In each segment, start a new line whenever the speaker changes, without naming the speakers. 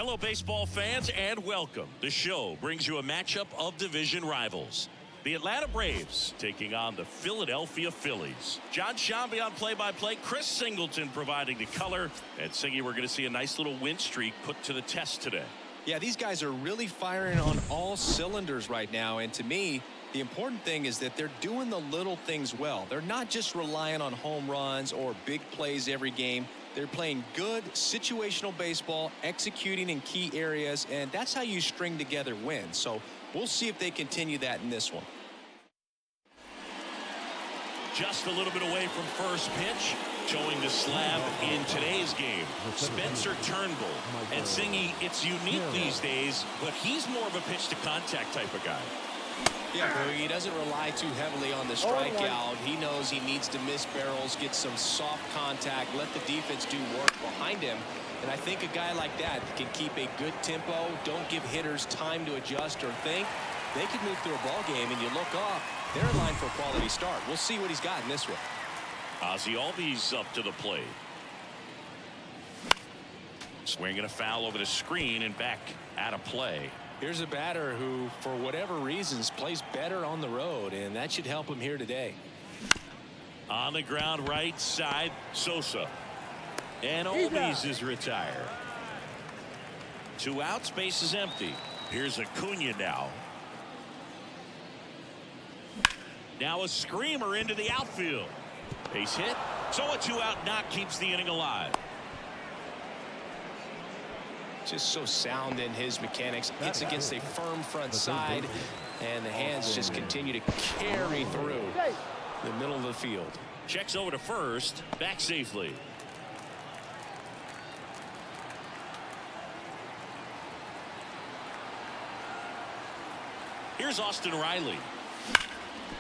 Hello, baseball fans, and welcome. The show brings you a matchup of division rivals. The Atlanta Braves taking on the Philadelphia Phillies. John Shambi on play-by-play. Chris Singleton providing the color. And Singy, we're going to see a nice little win streak put to the test today.
Yeah, these guys are really firing on all cylinders right now. And to me, the important thing is that they're doing the little things well. They're not just relying on home runs or big plays every game. They're playing good situational baseball, executing in key areas, and that's how you string together wins. So we'll see if they continue that in this one.
Just a little bit away from first pitch, showing the slab in today's game. Spencer Turnbull. And Singy, it's unique these days, but he's more of a pitch to contact type of guy.
Yeah, he doesn't rely too heavily on the strikeout. He knows he needs to miss barrels, get some soft contact, let the defense do work behind him. And I think a guy like that can keep a good tempo, don't give hitters time to adjust or think. They can move through a ball game, and you look up, they're in line for a quality start. We'll see what he's got in this one.
Ozzy Albies up to the plate. Swinging a foul over the screen and back out of play.
Here's a batter who, for whatever reasons, plays better on the road, and that should help him here today.
On the ground right side, Sosa. And Albies is retired. 2 outs, base is empty. Here's Acuna now. Now a screamer into the outfield. Base hit. So a 2-out knock keeps the inning alive.
Just so sound in his mechanics. It's against a firm front side, and the hands just continue to carry through the middle of the field.
Checks over to first, back safely. Here's Austin Riley.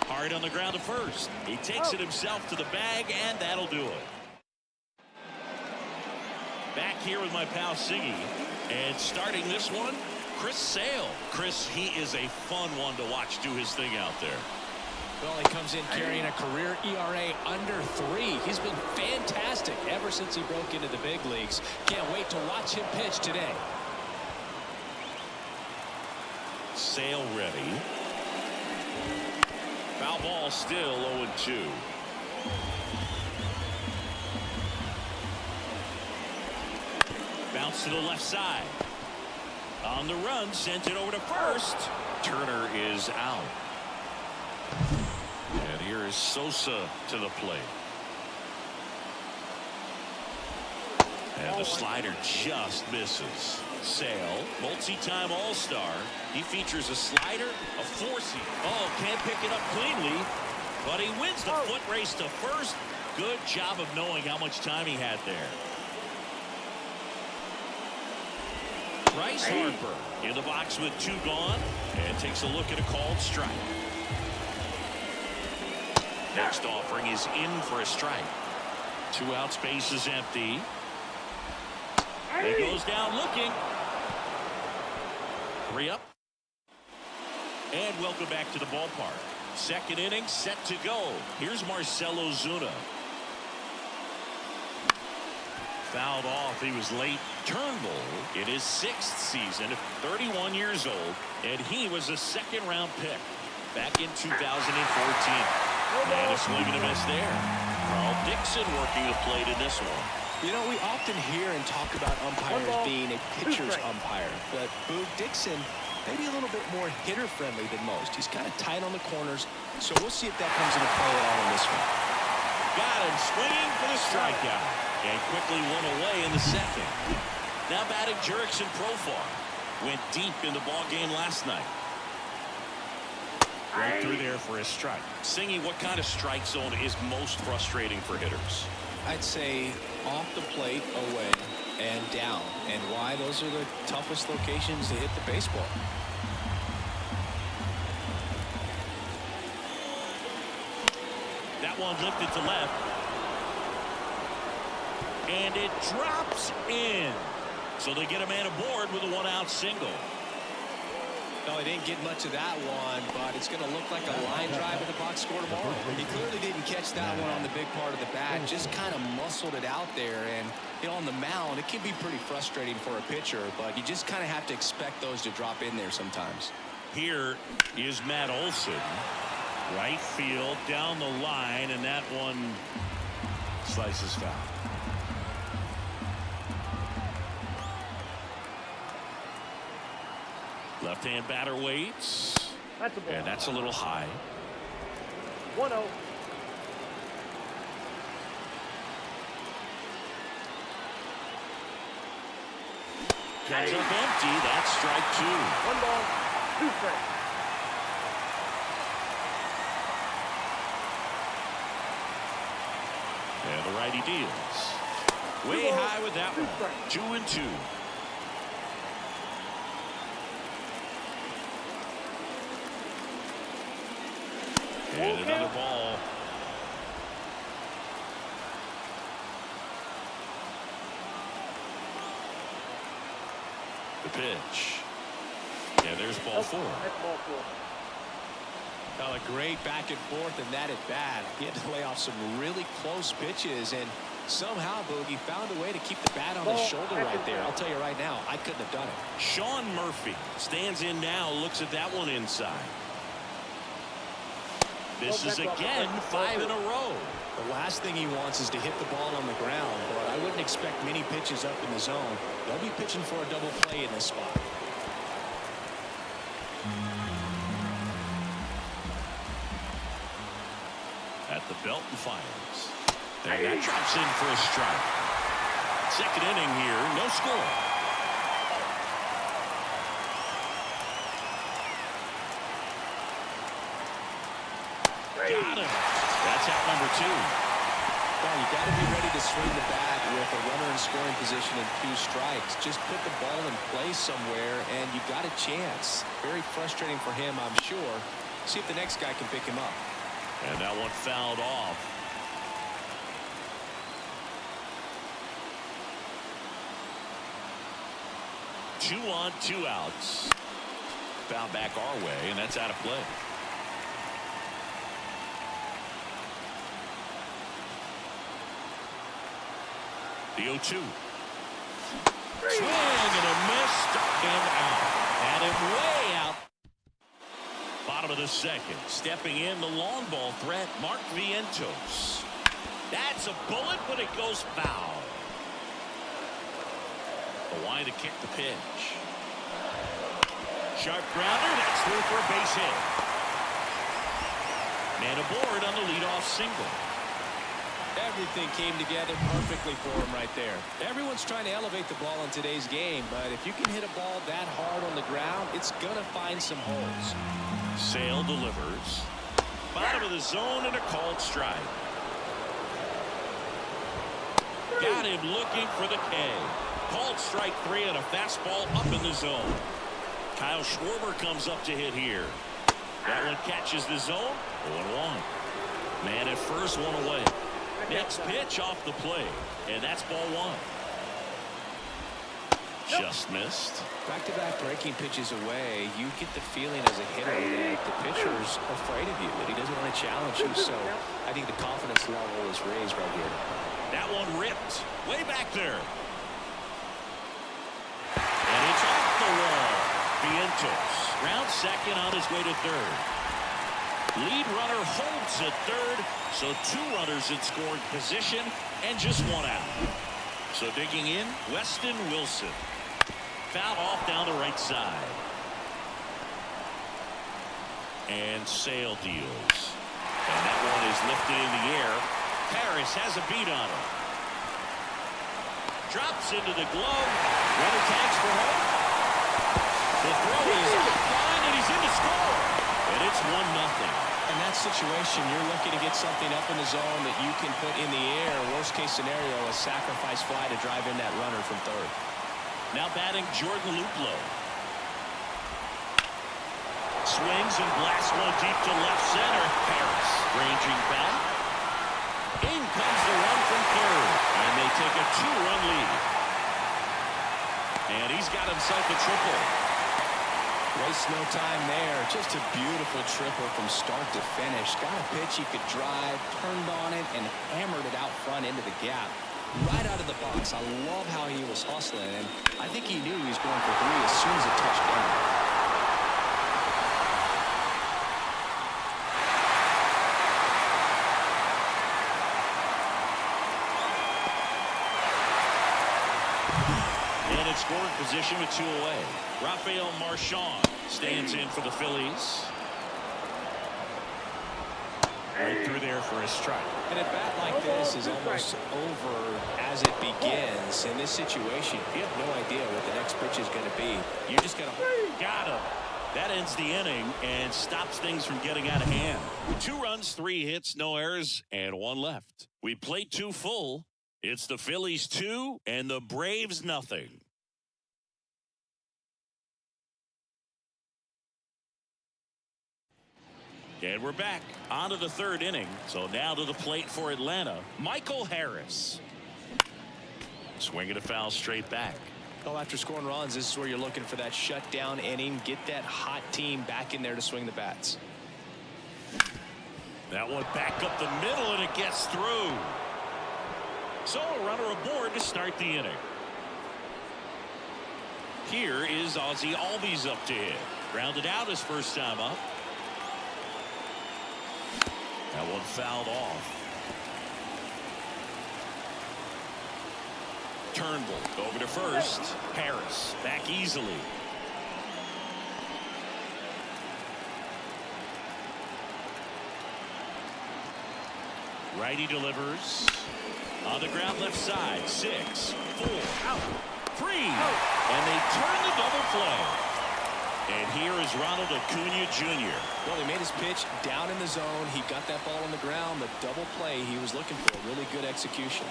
Hard on the ground to first. He takes it himself to the bag, and that'll do it. Back here with my pal Singy. And starting this one, Chris Sale. Chris, he is a fun one to watch do his thing out there.
Well, he comes in carrying a career ERA under 3. He's been fantastic ever since he broke into the big leagues. Can't wait to watch him pitch today.
Sale ready. Foul ball still 0-2. Bounce to the left side. On the run, sends it over to first. Turner is out. And here is Sosa to the plate. And the slider just misses. Sale, multi-time All-Star. He features a slider, a four-seam. Oh, can't pick it up cleanly, but he wins the foot race to first. Good job of knowing how much time he had there. Bryce Harper in the box with 2 gone and takes a look at a called strike. Next offering is in for a strike. 2 outs, base is empty. He goes down looking. 3 up. And welcome back to the ballpark. Second inning set to go. Here's Marcell Ozuna. Fouled off. He was late. Turnbull in his 6th season, 31 years old, and he was a second-round pick back in 2014. And a swing and a miss there. Carl Dixon working the plate in this one.
You know, we often hear and talk about umpires being a pitcher's umpire, but Boog Dixon maybe a little bit more hitter-friendly than most. He's kind of tight on the corners, so we'll see if that comes into play at all in this one.
Got him swinging for the strikeout. And quickly one away in the second. Now batting Jurickson Profar. Went deep in the ball game last night. Right through there for a strike. Singy, what kind of strike zone is most frustrating for hitters?
I'd say off the plate, away, and down. And why? Those are the toughest locations to hit the baseball.
That one lifted to left. And it drops in. So they get a man aboard with a 1-out single.
No, he didn't get much of that one, but it's going to look like a line drive at the box score tomorrow. He clearly didn't catch that one on the big part of the bat, just kind of muscled it out there. And, you know, on the mound, it can be pretty frustrating for a pitcher, but you just kind of have to expect those to drop in there sometimes.
Here is Matt Olson. Right field, down the line, and that one slices foul. Left-hand batter waits.
That's a ball.
And that's a little high.
1-0.
Comes up empty. That's strike 2.
1 ball, 2 strikes.
And the righty deals. Way high with that one. 2-2. And another ball. The pitch. Yeah, there's ball 4.
That's ball 4.
Well, a great back and forth in that at bat. He had to lay off some really close pitches, and somehow Boogie found a way to keep the bat on his shoulder right there. I'll tell you right now, I couldn't have done it.
Sean Murphy stands in now, looks at that one inside. This is again 5 in a row.
The last thing he wants is to hit the ball on the ground, but I wouldn't expect many pitches up in the zone. They'll be pitching for a double play in this spot.
At the belt and fires. And that drops in for a strike. Second inning here, no score. Got him. That's out number 2.
Well, you got to be ready to swing the bat with a runner in scoring position and 2 strikes. Just put the ball in play somewhere, and you got a chance. Very frustrating for him, I'm sure. See if the next guy can pick him up.
And that one fouled off. Two on, 2 outs. Foul back our way, and that's out of play. The 0-2. Swing and a miss. Struck him out. Had him way out. Bottom of the second. Stepping in the long ball threat, Mark Vientos. That's a bullet, but it goes foul. The line to kick the pitch. Sharp grounder. That's through for a base hit. Man aboard on the leadoff single.
Everything came together perfectly for him right there. Everyone's trying to elevate the ball in today's game, but if you can hit a ball that hard on the ground, it's going to find some holes.
Sale delivers. Bottom of the zone and a called strike. Got him looking for the K. Called strike 3 and a fastball up in the zone. Kyle Schwarber comes up to hit here. That one catches the zone. 0-1. Man at first, 1 away. Next pitch off the plate, and that's ball 1. Just missed.
Back-to-back breaking pitches away, you get the feeling as a hitter that the pitcher's afraid of you, that he doesn't want to challenge you, so I think the confidence level is raised right here.
That one ripped way back there. And it's off the wall. Vientos round second on his way to third. Lead runner holds at third, so 2 runners in scoring position and just 1 out. So digging in, Weston Wilson. Foul off down the right side. And Sale deals. And that one is lifted in the air. Harris has a beat on it. Drops into the glove. Runner tags for home. The throw is offline, and he's in to score. And it's 1-0.
In that situation, you're looking to get something up in the zone that you can put in the air. Worst case scenario, a sacrifice fly to drive in that runner from third.
Now batting Jordan Luplow. Swings and blasts one deep to left center. Harris ranging back. In comes the run from third. And they take a 2-run lead. And he's got himself a triple.
Waste no time there. Just a beautiful triple from start to finish. Got a pitch he could drive, turned on it, and hammered it out front into the gap. Right out of the box. I love how he was hustling, and I think he knew he was going for 3 as soon as it touched down.
Scoring position with 2 away. Marcell stands in for the Phillies. Right through there for a strike.
And a bat like this is almost over as it begins. In this situation, you have no idea what the next pitch is going to be. You just got
him. That ends the inning and stops things from getting out of hand. 2 runs, 3 hits, no errors, and 1 left. We played 2 full. It's the Phillies 2 and the Braves nothing. And we're back onto the 3rd inning. So now to the plate for Atlanta, Michael Harris. Swinging a foul straight back.
Well, after scoring runs, this is where you're looking for that shutdown inning. Get that hot team back in there to swing the bats.
That one back up the middle, and it gets through. So a runner aboard to start the inning. Here is Ozzy Albies up to hit. Grounded out his first time up. That one fouled off. Turnbull over to first. Harris back easily. Righty delivers. On the ground left side. 6, 4, out. 3. And they turn the double play. And here is Ronald Acuna Jr.
Well, he made his pitch down in the zone. He got that ball on the ground. The double play he was looking for. Really good execution.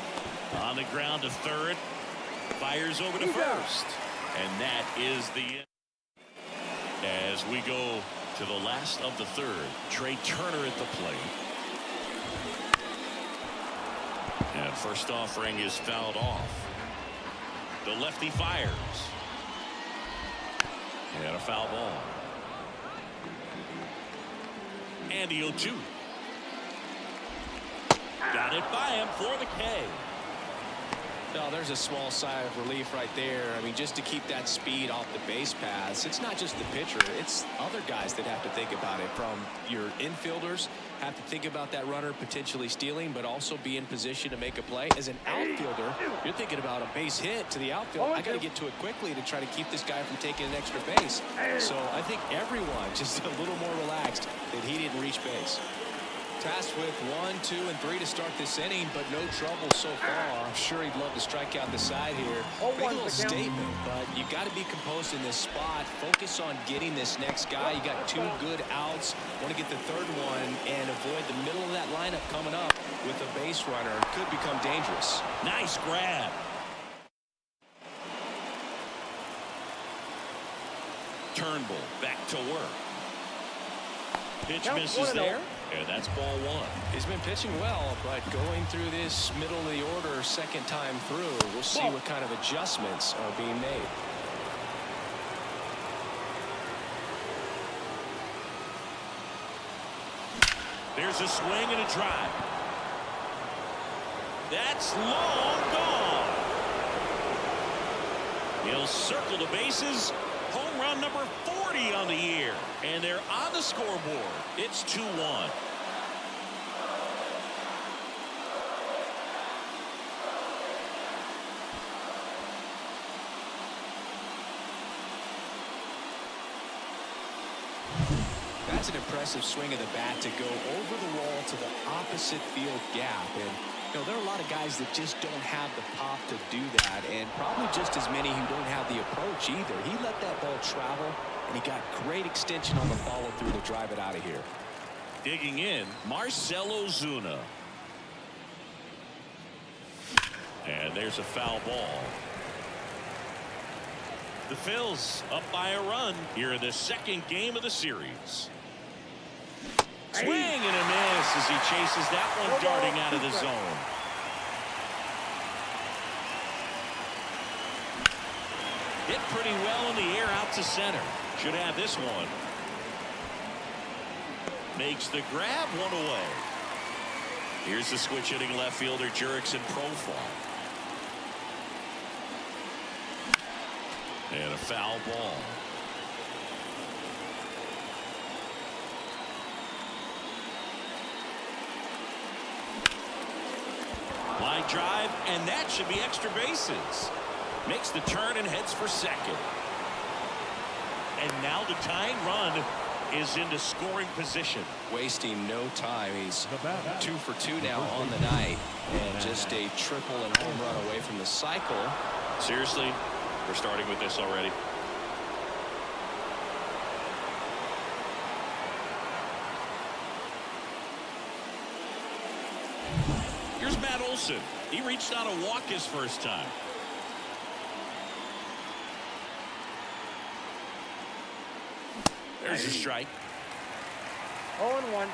On the ground to third. Fires over to first. And that is the end. As we go to the last of the 3rd. Trey Turner at the plate. And first offering is fouled off. The lefty fires. And a foul ball. Andy O2. Got it by him for the K.
No, there's a small sigh of relief right there. I mean, just to keep that speed off the base paths. It's not just the pitcher. It's other guys that have to think about it. From your infielders have to think about that runner potentially stealing, but also be in position to make a play. As an outfielder, you're thinking about a base hit to the outfield. I got to get to it quickly to try to keep this guy from taking an extra base. So I think everyone just a little more relaxed that he didn't reach base. Tasked with 1, 2, and 3 to start this inning, but no trouble so far. I'm sure he'd love to strike out the side here. Big little statement, but you got to be composed in this spot. Focus on getting this next guy. You got 2 good outs. Want to get the 3rd one and avoid the middle of that lineup coming up with a base runner. Could become dangerous.
Nice grab. Turnbull back to work. Pitch misses there. And that's ball 1.
He's been pitching well, but going through this middle of the order 2nd time through, we'll see what kind of adjustments are being made.
There's a swing and a drive. That's long gone. He'll circle the bases. Home run number 40 on the year. And they're on the scoreboard. It's 2-1.
That's an impressive swing of the bat to go over the wall to the opposite field gap. And you know, there are a lot of guys that just don't have the pop to do that, and probably just as many who don't have the approach either. He let that ball travel, and he got great extension on the follow-through to drive it out of here.
Digging in, Marcell Ozuna. And there's a foul ball. The Phils up by a run here in the 2nd game of the series. Swing and a miss as he chases that one darting out of the zone. Hit pretty well in the air out to center. Should have this one. Makes the grab, one away. Here's the switch hitting left fielder Jurickson profile. And a foul ball. Line drive, and that should be extra bases. Makes the turn and heads for second. And now the tying run is into scoring position.
Wasting no time. He's 2 for 2 now on the night, and just a triple and home run away from the cycle.
Seriously, we're starting with this already. Here's Matt Olson. He reached out a walk his first time. There's a strike.
0-1.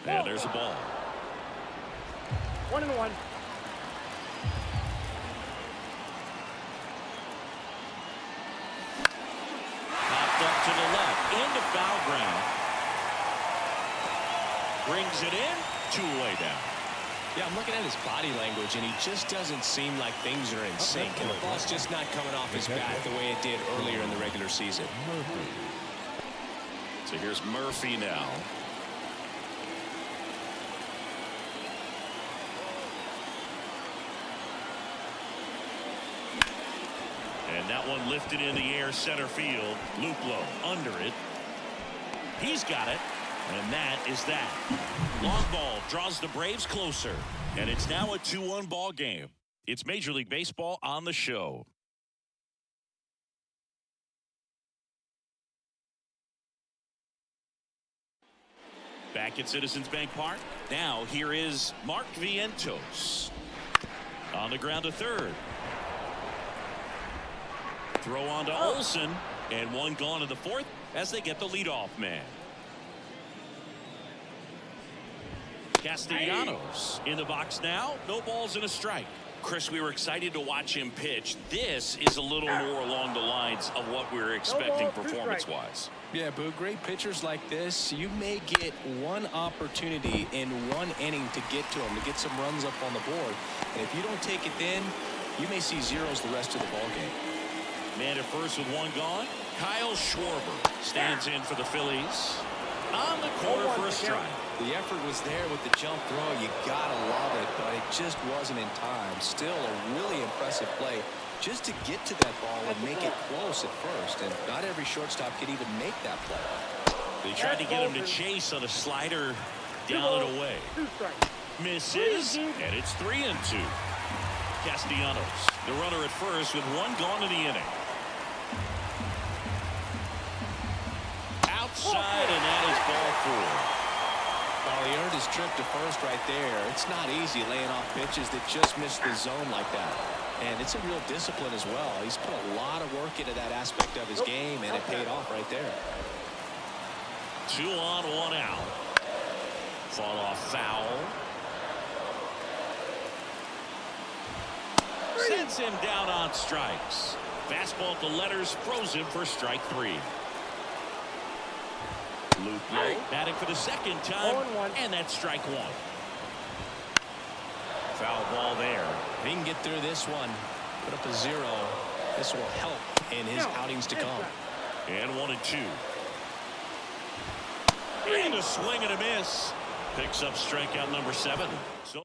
Yeah, there's a ball.
1-1.
Popped up to the left, into foul ground. Brings it in, 2-away down.
Yeah, I'm looking at his body language, and he just doesn't seem like things are in sync, and the ball's just not coming off his bat the way it did earlier in the regular season.
So here's Murphy now. And that one lifted in the air center field. Luplow under it. He's got it. And that is that. Long ball draws the Braves closer. And it's now a 2-1 ball game. It's Major League Baseball on the show. Back at Citizens Bank Park. Now here is Mark Vientos. On the ground to third. Throw on to Olson. And one gone in the fourth as they get the leadoff man. Castellanos in the box now. No balls and a strike. Chris, we were excited to watch him pitch. This is a little more along the lines of what we were expecting performance-wise.
Yeah, Boo, great pitchers like this, you may get one opportunity in one inning to get to them, to get some runs up on the board. And if you don't take it then, you may see zeros the rest of the ball game.
Man at first with one gone. Kyle Schwarber stands in for the Phillies. On the corner for a strike.
The effort was there with the jump throw. You gotta love it, but it just wasn't in time. Still a really impressive play just to get to that ball and make it close at first. And not every shortstop could even make that play.
They tried to get him to chase on a slider down and away. Misses, and it's 3-2. Castellanos, the runner at first with one gone in the inning. Outside, and that is ball 4.
Well, he earned his trip to first right there. It's not easy laying off pitches that just miss the zone like that. And it's a real discipline as well. He's put a lot of work into that aspect of his game, and it paid off right there.
2 on, 1 out. Fall off foul. Sends him down on strikes. Fastball at the letters, frozen for strike 3. Luplow batting for the second time, and that's strike 1. Foul ball there.
If he can get through this one, put up a 0, this will help in his outings to come.
And 1-2. And a swing and a miss. Picks up strikeout number 7. So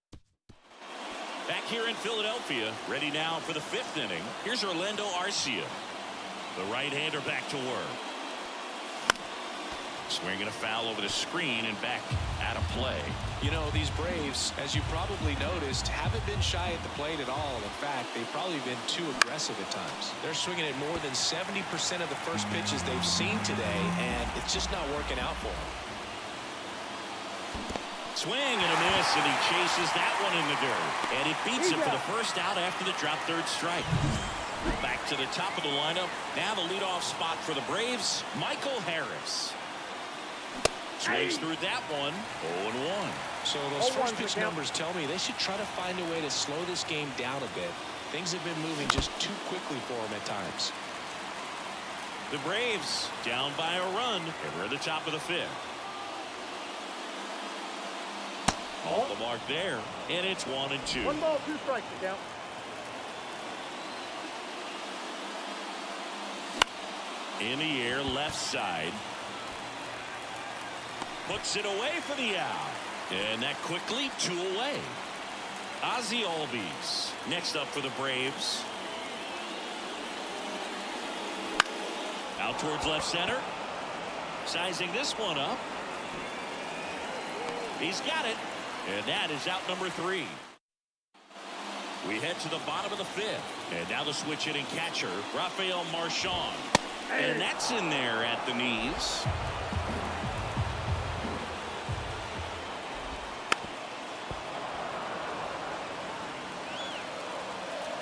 back here in Philadelphia, ready now for the 5th inning. Here's Orlando Arcia. The right-hander back to work. Swinging a foul over the screen and back out of play.
You know, these Braves, as you probably noticed, haven't been shy at the plate at all. In fact, they've probably been too aggressive at times. They're swinging at more than 70% of the first pitches they've seen today, and it's just not working out for them.
Swing and a miss, and he chases that one in the dirt. And it beats him for the first out after the drop third strike. Back to the top of the lineup. Now the leadoff spot for the Braves, Michael Harris. Swings through that one. 0-1.
So those first pitch numbers tell me they should try to find a way to slow this game down a bit. Things have been moving just too quickly for them at times.
The Braves down by a run, and we're at the top of the 5th. Off the mark there, and it's 1-2.
1 ball, 2 strikes to count.
In the air, left side. Puts it away for the out. And that quickly 2 away. Ozzie Albies next up for the Braves. Out towards left center. Sizing this one up. He's got it. And that is out number 3. We head to the bottom of the 5th. And now the switch hitting catcher, Rafael Marcell. And that's in there at the knees.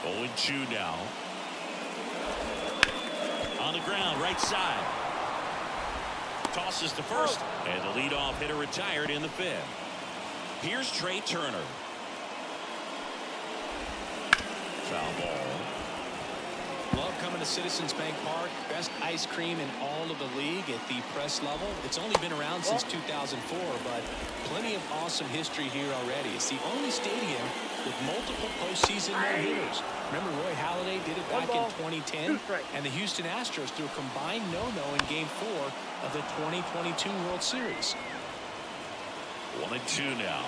Oh, 0-2 now. On the ground, right side. Tosses to first. And the leadoff hitter retired in the 5th. Here's Trey Turner. Foul ball.
Love coming to Citizens Bank Park. Best ice cream in all of the league at the press level. It's only been around since 2004, but plenty of awesome history here already. It's the only stadium with multiple postseason no-hitters. Remember Roy Halladay did it back in 2010, and the Houston Astros threw a combined no-no in Game 4 of the 2022 World Series.
1-2 now.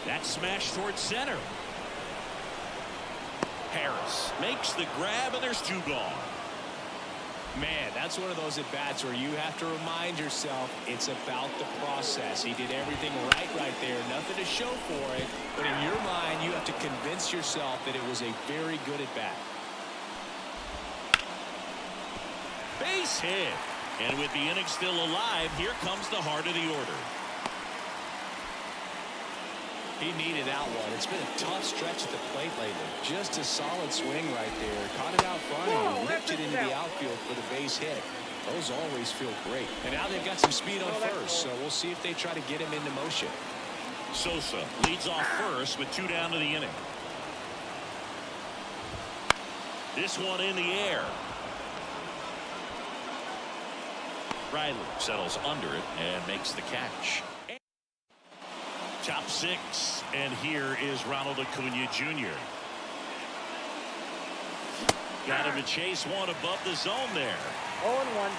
That smash towards center. Harris makes the grab, and there's 2 gone.
Man, that's one of those at-bats where you have to remind yourself it's about the process. He did everything right there. Nothing to show for it. But in your mind, you have to convince yourself that it was a very good at-bat.
Base hit. And with the inning still alive, here comes the heart of the order.
He needed that one. It's been a tough stretch at the plate lately. Just a solid swing right there. Caught it out front and ripped it into the outfield for the base hit. Those always feel great. And now they've got some speed on first, so we'll see if they try to get him into motion.
Sosa leads off first with 2 down to the inning. This one in the air. Riley settles under it and makes the catch. Top 6, and here is Ronald Acuna Jr. Got him to chase one above the zone there.
0-1.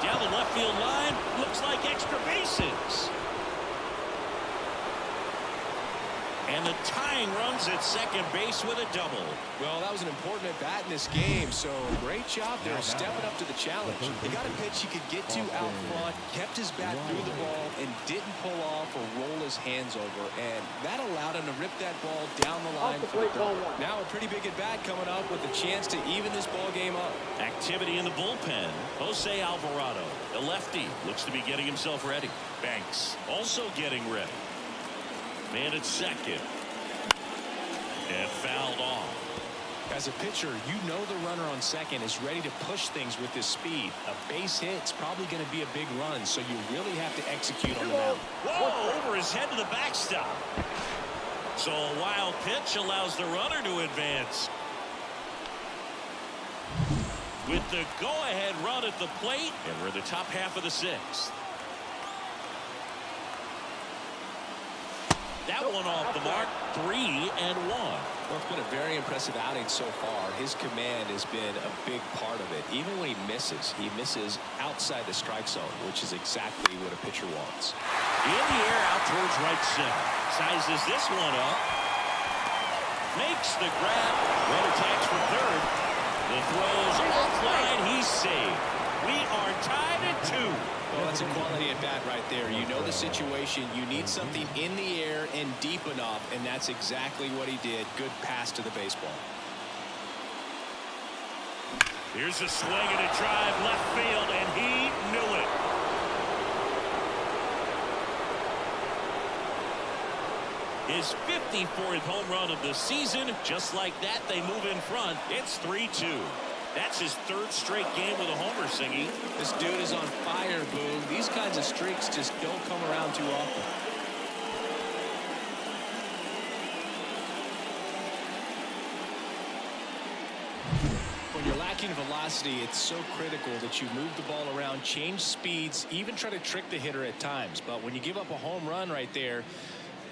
Down the left field line, looks like extra bases. And the tying runs at second base with a double.
Well, that was an important at-bat in this game, so great job there stepping up to the challenge. He got a pitch he could get to out front, kept his bat through the ball, and didn't pull off or roll his hands over, and that allowed him to rip that ball down the line for the double. Now a pretty big at-bat coming up with a chance to even this ball game up.
Activity in the bullpen. Jose Alvarado, the lefty, looks to be getting himself ready. Banks also getting ready. Man at second. And fouled off.
As a pitcher, you know the runner on second is ready to push things with his speed. A base hit's probably going to be a big run, so you really have to execute on the mound.
Whoa, over his head to the backstop. So a wild pitch allows the runner to advance. With the go-ahead run at the plate, and we're in the top half of the 6th. That one off the mark, 3-1.
Well, it's been a very impressive outing so far. His command has been a big part of it. Even when he misses outside the strike zone, which is exactly what a pitcher wants.
In the air out towards right center. Sizes this one up. Makes the grab. Runner tags for third. The throw's offline. He's saved. We are tied at 2.
Well, that's a quality at bat right there. You know the situation. You need something in the air and deep enough, and that's exactly what he did. Good pass to the baseball.
Here's a swing and a drive left field, and he knew it. His 54th home run of the season. Just like that, they move in front. It's 3-2. That's his third straight game with a homer, Singy.
This dude is on fire, Boog. These kinds of streaks just don't come around too often. When you're lacking velocity, it's so critical that you move the ball around, change speeds, even try to trick the hitter at times. But when you give up a home run right there,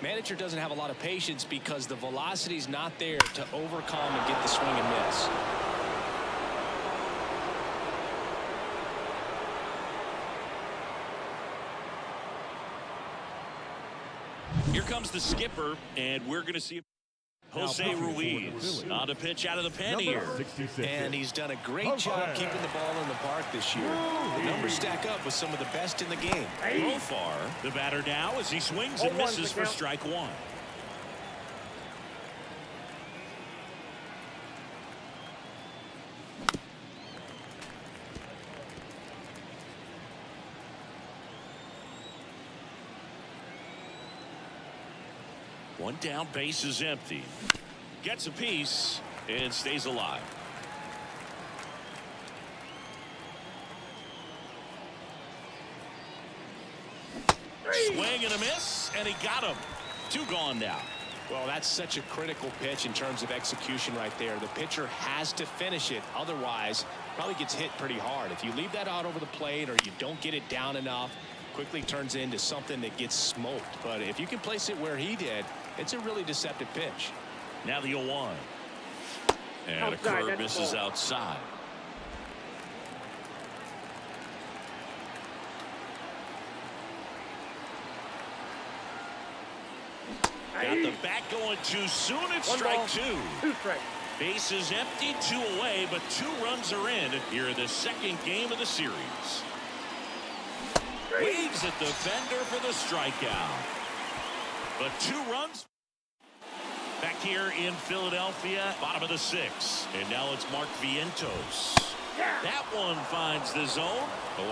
manager doesn't have a lot of patience because the velocity's not there to overcome and get the swing and miss.
Here comes the skipper, and we're going to see Jose Ruiz on to pitch out of the pen here.
And he's done a great job keeping the ball in the park this year. The numbers stack up with some of the best in the game.
So far, the batter now as he swings and misses for strike one. One down, base is empty. Gets a piece and stays alive. Swing and a miss, and he got him. Two gone now.
Well, that's such a critical pitch in terms of execution right there. The pitcher has to finish it. Otherwise, probably gets hit pretty hard. If you leave that out over the plate or you don't get it down enough, quickly turns into something that gets smoked. But if you can place it where he did, it's a really deceptive pitch.
Now the 0-1. And a curve misses outside. Got the bat going too soon. It's strike two.
Two strikes.
Base is empty, two away, but 2 runs are in here in the second game of the series. Waves at the fender for the strikeout. But 2 runs. Back here in Philadelphia, bottom of the 6th. And now it's Mark Vientos. That one finds the zone. 0-1.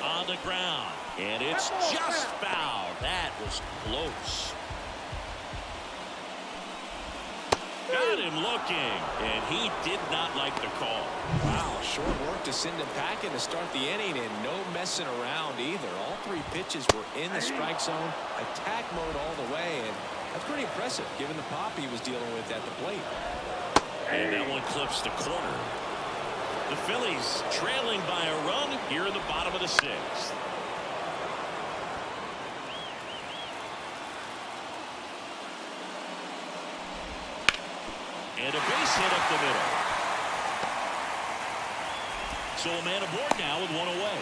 On the ground. And it's just foul. That was close. Got him looking, and he did not like the call.
Wow, short work to send him packing to start the inning, and no messing around either. All 3 pitches were in the strike zone, attack mode all the way, and that's pretty impressive given the pop he was dealing with at the plate.
And that one clips the corner. The Phillies trailing by a run here in the bottom of the 6th. And a base hit up the middle. So a man aboard now with 1 away.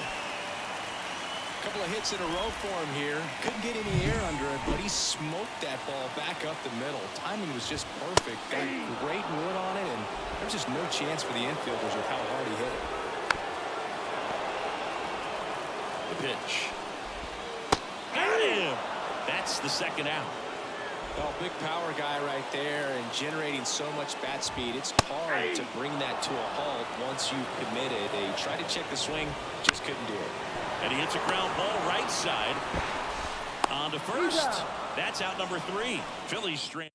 A couple of hits in a row for him here. Couldn't get any air under it, but he smoked that ball back up the middle. Timing was just perfect. Got great wood on it, and there's just no chance for the infielders with how hard he hit it.
The pitch. Got him. That's the second out.
Well, big power guy right there and generating so much bat speed. It's hard to bring that to a halt once you've committed. They tried to check the swing, just couldn't do it.
And he hits a ground ball right side. On to first. That's out number 3. Phillies strand.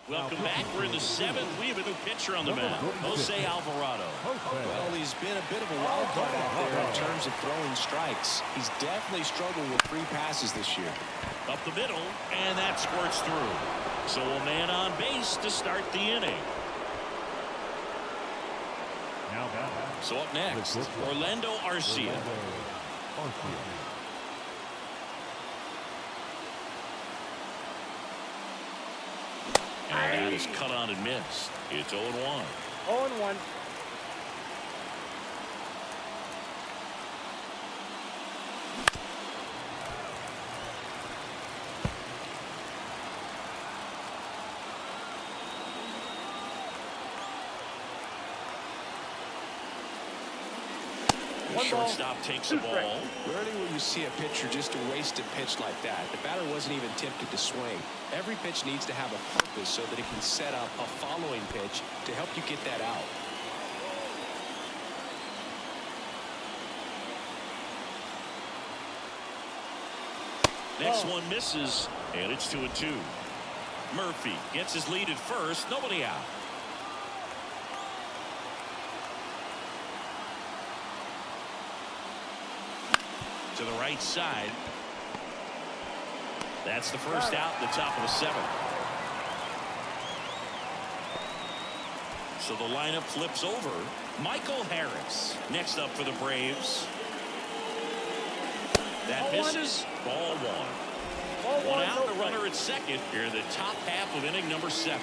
Welcome back. We're in the 7th. We have a new pitcher on the mound, Jose Alvarado.
Well, he's been a bit of a wild card out there in terms of throwing strikes. He's definitely struggled with 3 passes this year.
Up the middle, and that squirts through. So a man on base to start the inning. So up next, Orlando Arcia. And that is cut on and missed. It's 0-1.
0-1.
The shortstop takes the ball.
Rarely will you see a pitcher just waste a pitch like that. The batter wasn't even tempted to swing. Every pitch needs to have a purpose so that it can set up a following pitch to help you get that out.
Next one misses, and it's 2-2. Murphy gets his lead at first. Nobody out. To the right side. That's the first out in the top of the 7th. So the lineup flips over. Michael Harris next up for the Braves. That misses. Ball 1. One out, the runner at second here in the top half of inning number 7.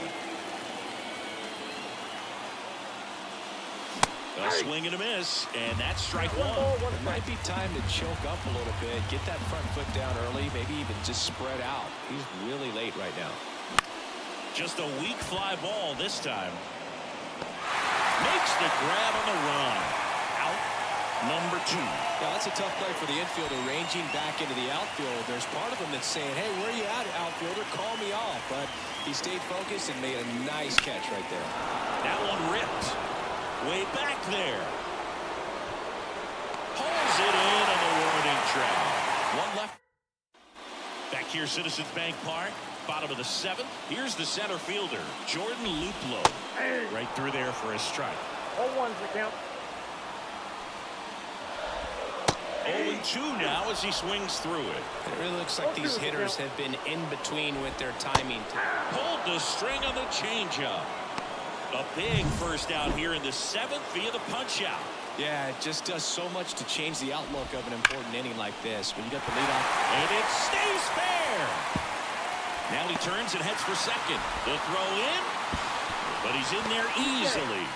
A swing and a miss, and that's strike 1.
It might be time to choke up a little bit, get that front foot down early, maybe even just spread out. He's really late right now.
Just a weak fly ball this time. Makes the grab on the run. Out number 2.
Yeah, that's a tough play for the infielder, ranging back into the outfield. There's part of him that's saying, hey, where are you at, outfielder? Call me off. But he stayed focused and made a nice catch right there.
That one ripped. Way back there. Pulls it in on the warning track. One left. Back here, Citizens Bank Park. Bottom of the 7th. Here's the center fielder, Jordan Luplow. Right through there for a strike.
0-1's the count.
0-2 now as he swings through it.
It really looks like these hitters have been in between with their timing.
Pulled the string on the changeup. A big first out here in the 7th via the punch out.
Yeah, it just does so much to change the outlook of an important inning like this. When you got the lead off.
And it stays fair. Now he turns and heads for second. The throw in, but he's in there easily.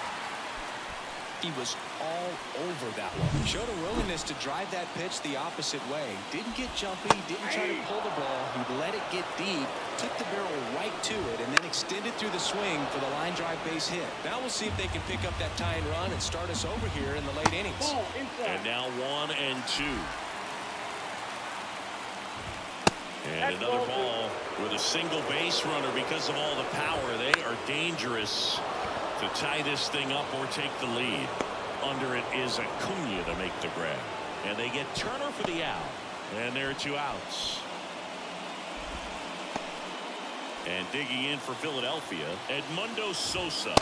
He was all over that one. Showed a willingness to drive that pitch the opposite way. Didn't get jumpy, didn't try to pull the ball. He let it get deep, took the barrel right to it, and then extended through the swing for the line drive base hit. Now we'll see if they can pick up that tying run and start us over here in the late innings.
And now 1-2. And another ball with a single base runner. Because of all the power, they are dangerous to tie this thing up or take the lead. Under it is Acuna to make the grab. And they get Turner for the out. And there are 2 outs. And digging in for Philadelphia, Edmundo Sosa.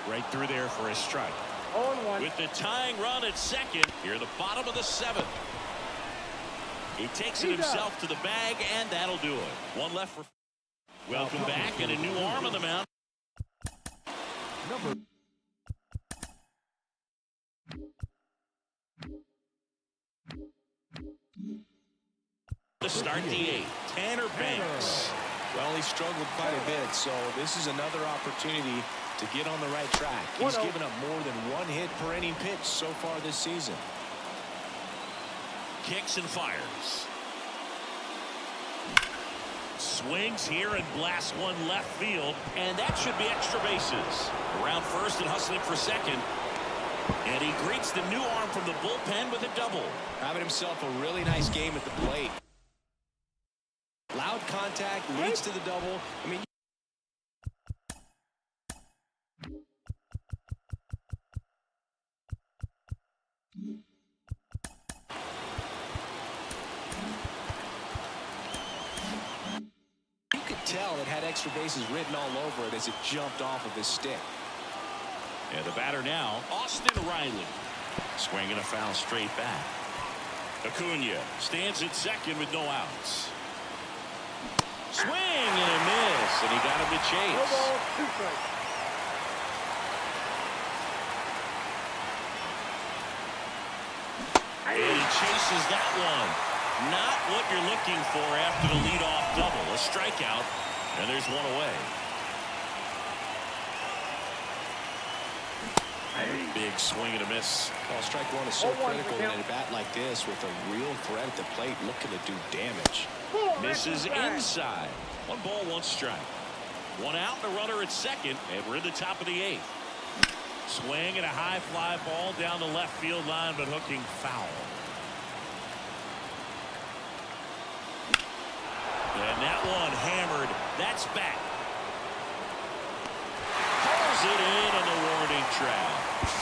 Right through there for a strike.
0-1.
With the tying run at second, here at the bottom of the 7th. He takes it himself to the bag, and that'll do it. One left for. Welcome back, and a new arm on the mound. To start the 8th, Tanner Banks.
Well, he struggled quite a bit, so this is another opportunity to get on the right track. He's given up more than 1 hit per inning pitch so far this season.
Kicks and fires. Swings here and blasts one left field, and that should be extra bases. Around first and hustling for second. And he greets the new arm from the bullpen with a double.
Having himself a really nice game at the plate. Loud contact leads to the double. I mean, you could tell it had extra bases written all over it as it jumped off of his stick.
And the batter now, Austin Riley. Swinging a foul straight back. Acuna stands at second with no outs. Swing and a miss, and he got him to chase.
No ball, 2 strikes.
And he chases that one. Not what you're looking for after the leadoff double. A strikeout, and there's one away. Big swing and a miss.
Well, strike 1 is so critical in a bat like this with a real threat at the plate looking to do damage.
Misses inside. 1 ball, 1 strike. 1 out, and a runner at second, and we're in the top of the 8th. Swing and a high fly ball down the left field line, but hooking foul. And that one hammered. That's back. Pulls it in on the warning track.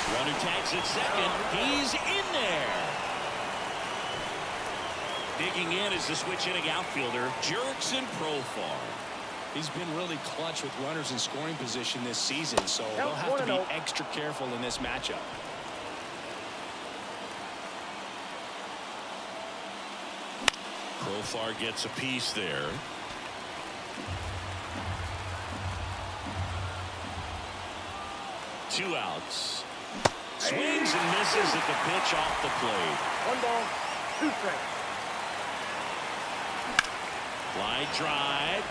Runner tags at second. He's in there. Digging in is the switch inning outfielder, Jurickson Profar.
He's been really clutch with runners in scoring position this season, so they'll have to be extra careful in this matchup.
Profar gets a piece there. Two outs. Swings and misses at the pitch off the plate.
1 ball, 2 strikes.
Line drive.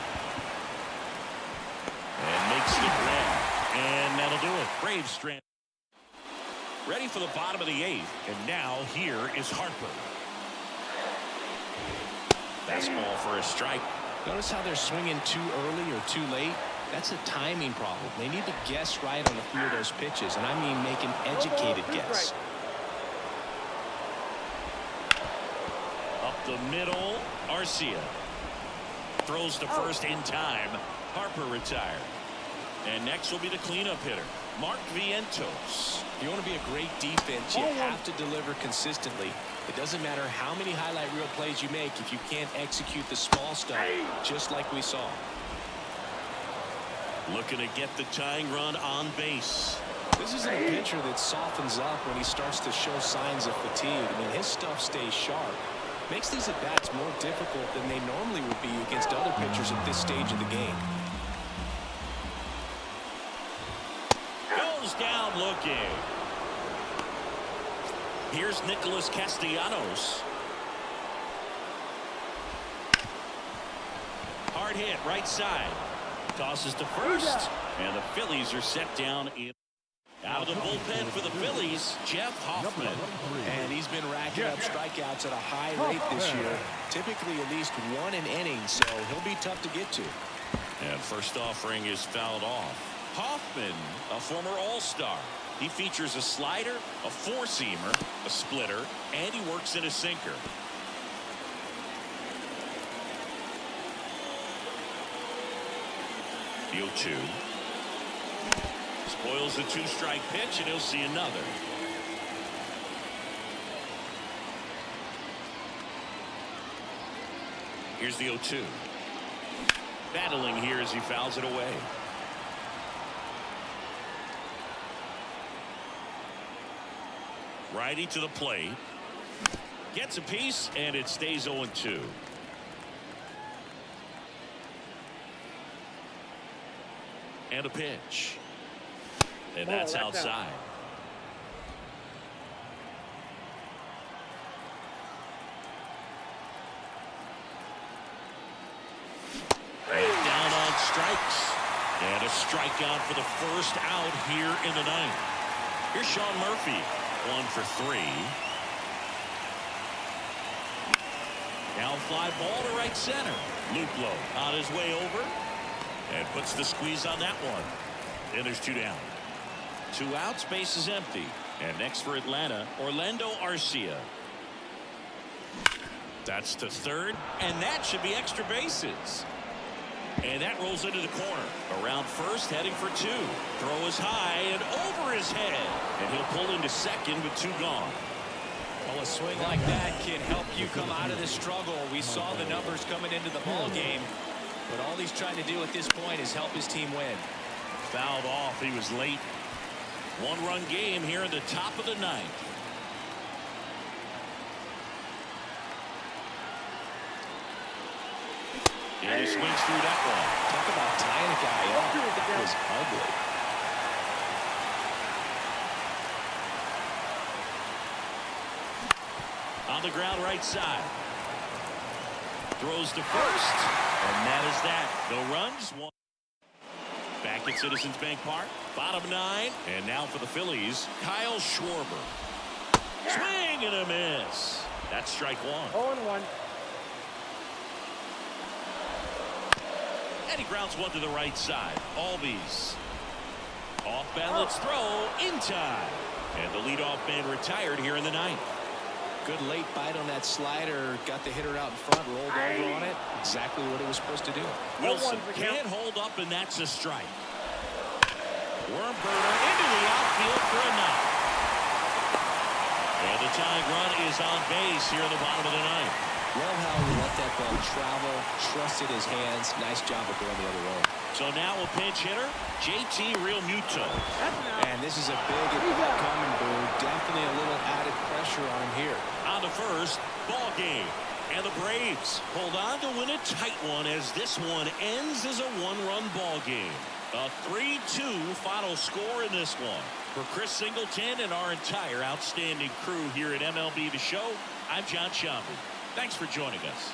And makes the grab. And that'll do it. Braves strand. Ready for the bottom of the 8th. And now here is Harper. Fastball for a strike.
Notice how they're swinging too early or too late. That's a timing problem. They need to guess right on a few of those pitches, and I mean make an educated guess.
Up the middle, Arcia throws to first in time. Harper retired. And next will be the cleanup hitter, Mark Vientos.
If you want to be a great defense, you have to deliver consistently. It doesn't matter how many highlight reel plays you make if you can't execute the small stuff, just like we saw.
Looking to get the tying run on base.
This isn't a pitcher that softens up when he starts to show signs of fatigue. I mean, his stuff stays sharp. Makes these at-bats more difficult than they normally would be against other pitchers at this stage of the game.
Goes down looking. Here's Nicholas Castellanos. Hard hit right side. Tosses to first. And the Phillies are set down in. Out of the bullpen for the Phillies, Jeff Hoffman.
And he's been racking up strikeouts at a high rate this year. Typically at least 1 an inning, so he'll be tough to get to.
And first offering is fouled off. Hoffman, a former All-Star. He features a slider, a four-seamer, a splitter, and he works in a sinker. The 0-2. Spoils the 2-strike pitch, and he'll see another. Here's the 0-2. Battling here as he fouls it away. Righty to the plate. Gets a piece, and it stays 0-2. And a pitch. And that's outside. Down on strikes. And a strikeout for the first out here in the 9th. Here's Sean Murphy. 1 for 3. Now fly ball to right center. Luplow on his way over. And puts the squeeze on that one. And there's 2 down. 2 outs, base is empty. And next for Atlanta, Orlando Arcia. That's to third, and that should be extra bases. And that rolls into the corner. Around first, heading for 2. Throw is high and over his head. And he'll pull into second with 2 gone.
Well, a swing like that can help you come out of the struggle. We saw the numbers coming into the ball game. But all he's trying to do at this point is help his team win.
Fouled off. He was late. 1-run game here in the top of the 9th. And he swings through that one.
Talk about tying a guy up. That was ugly.
On the ground right side. Throws to first. And that is that. No runs. 1. Back at Citizens Bank Park. Bottom 9. And now for the Phillies, Kyle Schwarber. Swing and a miss. That's strike 1.
0-1.
And he grounds one to the right side. Albies. Off balance throw in time. And the leadoff man retired here in the 9th.
Good late bite on that slider. Got the hitter out in front, rolled over on it. Exactly what it was supposed to do.
Wilson can't hold up, and that's a strike. Worm burner into the outfield for a knock. And the tying run is on base here in the bottom of the 9th.
Love how he let that ball travel, trusted his hands. Nice job of going the other way.
So now a pinch hitter, JT Realmuto.
And this is a big at-bat coming, Boo. Definitely a little added pressure on him here.
On to first, ball game. And the Braves hold on to win a tight one as this one ends as a one-run ball game. A 3-2 final score in this one. For Chris Singleton and our entire outstanding crew here at MLB The Show, I'm John Shambu. Thanks for joining us.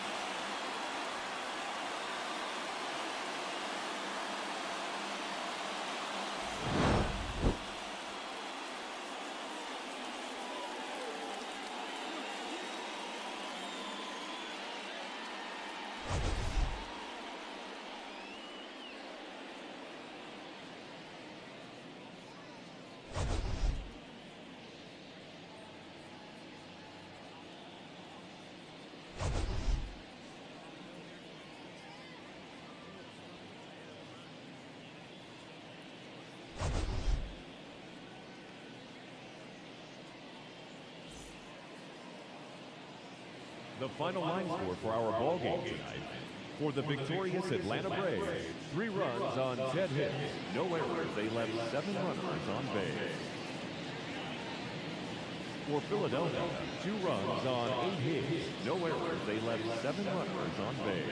The final line score for our ball game tonight. For the victorious Atlanta Braves, 3 runs on 10 hits, no errors. They left 7 runners on base. For Philadelphia, 2 runs on 8 hits, no errors. They left 7 runners on base.